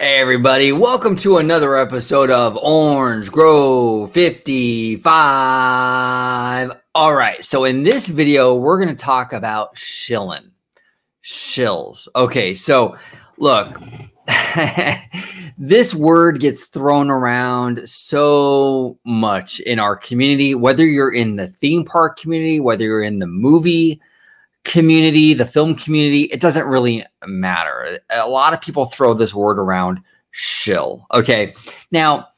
Hey everybody, welcome to another episode of Orange Grove 55. All right, so in this video, we're going to talk about shilling. Shills. Okay, so look, this word gets thrown around so much in our community, whether you're in the theme park community, whether you're in the movie community, the film community, it doesn't really matter. A lot of people throw this word around, shill. Okay. Now,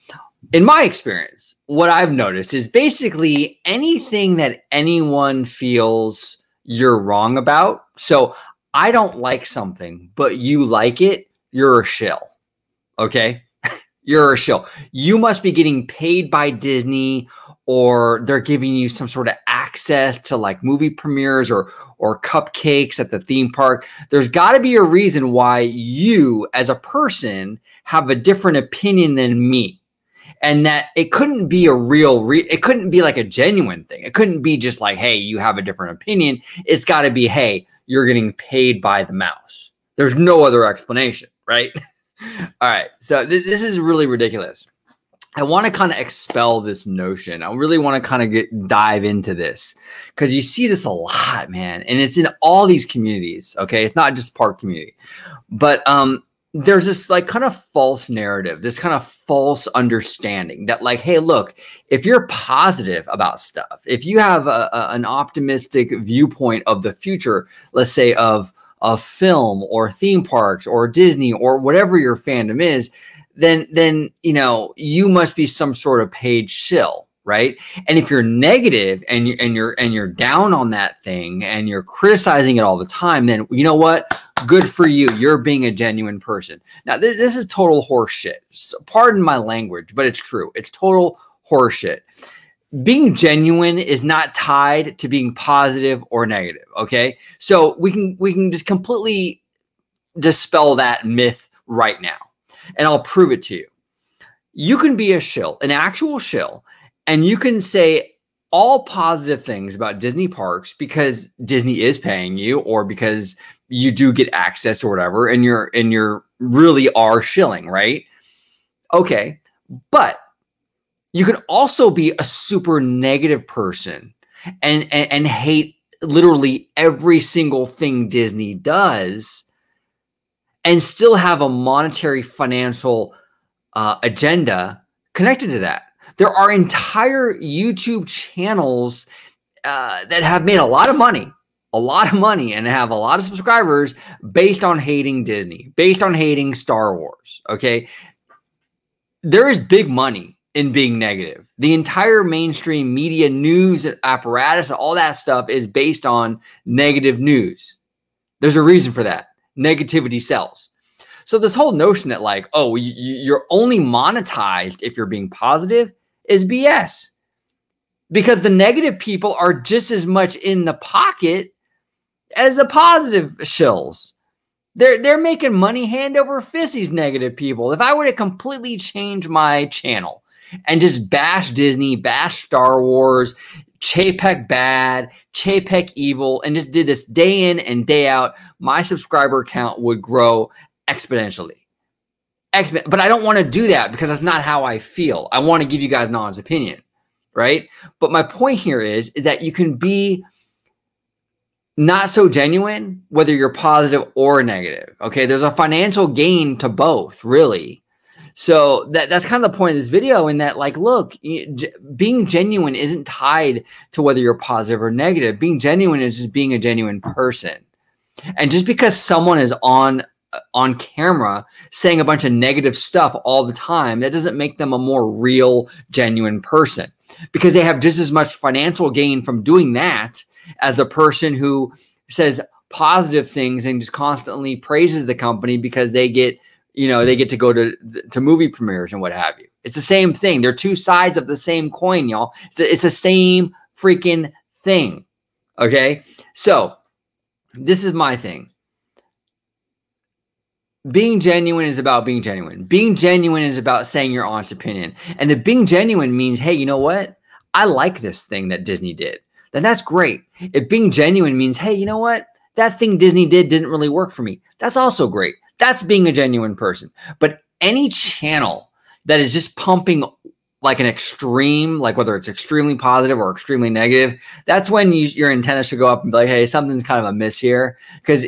in my experience, what I've noticed is basically anything that anyone feels you're wrong about. So I don't like something, but you like it, you're a shill. Okay. You're a shill. You must be getting paid by Disney, or they're giving you some sort of access to like movie premieres or cupcakes at the theme park. There's got to be a reason why you as a person have a different opinion than me. And that it couldn't be a it couldn't be like a genuine thing. It couldn't be just like, hey, you have a different opinion. It's got to be, hey, you're getting paid by the mouse. There's no other explanation, right? All right. So this is really ridiculous. I want to kind of expel this notion. I really want to kind of dive into this because you see this a lot, man. And it's in all these communities. Okay. It's not just park community, but there's this like kind of false narrative, this kind of false understanding that like, hey, look, if you're positive about stuff, if you have an optimistic viewpoint of the future, let's say of film or theme parks or Disney or whatever your fandom is, then you know, you must be some sort of paid shill, right? And if you're negative and you're down on that thing and you're criticizing it all the time, then you know what? Good for you. You're being a genuine person. Now, this is total horseshit. So pardon my language, but it's true. It's total horseshit. Being genuine is not tied to being positive or negative. Okay, so we can just completely dispel that myth right now. And I'll prove it to you. You can be a shill, an actual shill, and you can say all positive things about Disney parks because Disney is paying you or because you do get access or whatever, and you're really are shilling, right? Okay. But you can also be a super negative person and hate literally every single thing Disney does and still have a monetary financial agenda connected to that. There are entire YouTube channels that have made a lot of money, and have a lot of subscribers based on hating Disney, based on hating Star Wars, okay? There is big money in being negative. The entire mainstream media news apparatus, all that stuff is based on negative news. There's a reason for that. Negativity sells. So this whole notion that like, oh, you're only monetized if you're being positive is BS, because the negative people are just as much in the pocket as the positive shills. They're making money hand over fist, these negative people. If I were to completely change my channel and just bash Disney, bash Star Wars, Chapek bad, Chapek evil, and just did this day in and day out, my subscriber count would grow exponentially. But I don't want to do that because that's not how I feel. I want to give you guys an honest opinion, right? But my point here is that you can be not so genuine, whether you're positive or negative. Okay, there's a financial gain to both, really. So that's kind of the point of this video, in that, like, look, being genuine isn't tied to whether you're positive or negative. Being genuine is just being a genuine person. And just because someone is on camera saying a bunch of negative stuff all the time, that doesn't make them a more real, genuine person, because they have just as much financial gain from doing that as the person who says positive things and just constantly praises the company because they get, you know, they get to go to movie premieres and what have you. It's the same thing. They're two sides of the same coin, y'all. It's the same freaking thing. Okay. So this is my thing. Being genuine is about being genuine. Being genuine is about saying your honest opinion. And if being genuine means, hey, you know what? I like this thing that Disney did, then that's great. If being genuine means, hey, you know what? That thing Disney did didn't really work for me, that's also great. That's being a genuine person. But any channel that is just pumping like an extreme, like whether it's extremely positive or extremely negative, that's when your antenna should go up and be like, hey, something's kind of amiss here. Because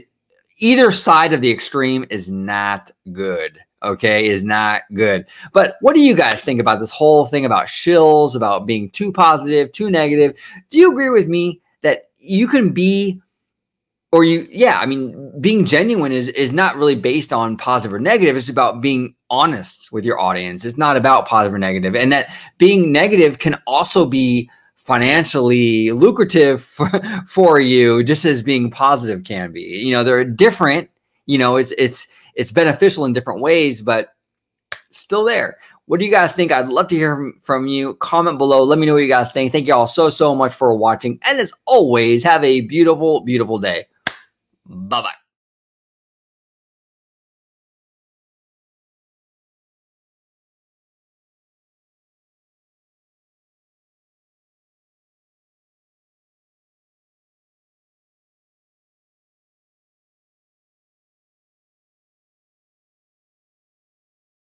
either side of the extreme is not good. Okay, is not good. But what do you guys think about this whole thing about shills, about being too positive, too negative? Do you agree with me that you can be, or I mean, being genuine is not really based on positive or negative. It's about being honest with your audience. It's not about positive or negative. And that being negative can also be financially lucrative for you, just as being positive can be. You know, they're different. You know, it's beneficial in different ways, but still there. What do you guys think? I'd love to hear from you. Comment below. Let me know what you guys think. Thank you all so much for watching. And as always, have a beautiful, beautiful day. Bye-bye.